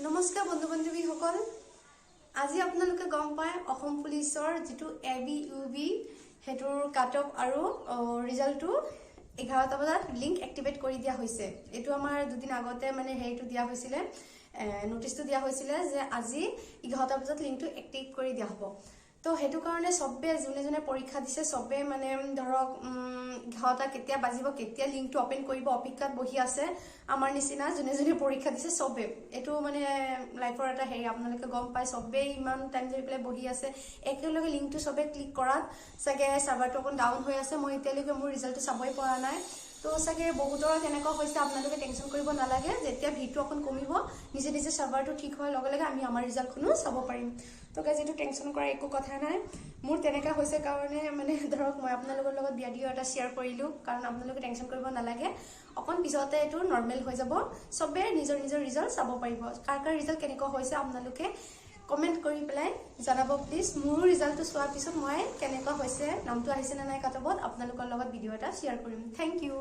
নমস্কাৰ বন্ধু বান্ধৱীসকল আজি আপোনালোকে গম পায় অসম পুলিচৰ যেটো ABUB হেতুৰ কাটঅফ আৰু ৰিজাল্টটো 11টা বজাত লিংক এক্টিভেট কৰি দিয়া হৈছে এটো আমাৰ দুদিন আগতে মানে হেইটো দিয়া হৈছিল নোটিসটো দিয়া হৈছিল যে আজি 11টা বজাত লিংকটো এক্টিভ কৰি দিয়া হ'ব তো হেতু কাৰণে সবে জুনে জুনে পৰীক্ষা দিছে সবে মানে ধৰক 11টা কেতিয়া বাজিব কেতিয়া লিংকটো ওপেন কৰিব অপেক্ষাত বহি আছে আমাৰ নিচিনা জুনে জুনে পৰীক্ষা দিছে সবে এটো মানে লাইফৰ এটা হেৰি আপোনালোকে গম পায় সবে ইমান টাইম ধৰি পেলাই বহি আছে একেলগে লিংকটো সবে ক্লিক কৰাত সগে সাৰ্ভাৰটো অকন ডাউন হৈ আছে মই এতিয়ালৈকে মোৰ ৰিজাল্টটো চাবই পৰা নাই তো সগে বহুতৰ কেনেকৈ হৈছে আপোনালোকে টেনচন কৰিব নালাগে যেতিয়া ভিটো অকন কমিব নিজে নিজে সাৰ্ভাৰটো ঠিক হোৱাৰ লগে লগে আমি আমাৰ ৰিজাল্টখনো চাব পাৰিম তো গাইজ এটো টেনচন কৰা একো কথা নাই মোৰ তেনেকা হৈছে কাৰণে মানে ধৰক মই আপোনালোকৰ লগত ভিডিও এটা শেয়াৰ কৰিলো কাৰণ আপোনালোকে টেনচন কৰিব নালাগে অকন পিছতে এটো নৰমাল হৈ যাব সবে নিজৰ নিজৰ ৰিজাল্ট চাব পাৰিব কাৰ ৰিজাল্ট কেনেকৈ হৈছে আপোনালোকে কমেন্ট কৰি পেলাই জানাব প্লিজ মোৰ ৰিজাল্টটো চোৱাৰ পিছত মই কেনেকৈ হৈছে নামটো আহিছে না নাই কাটবত আপোনালোকৰ লগত ভিডিও এটা শেয়াৰ কৰিম থ্যাংক ইউ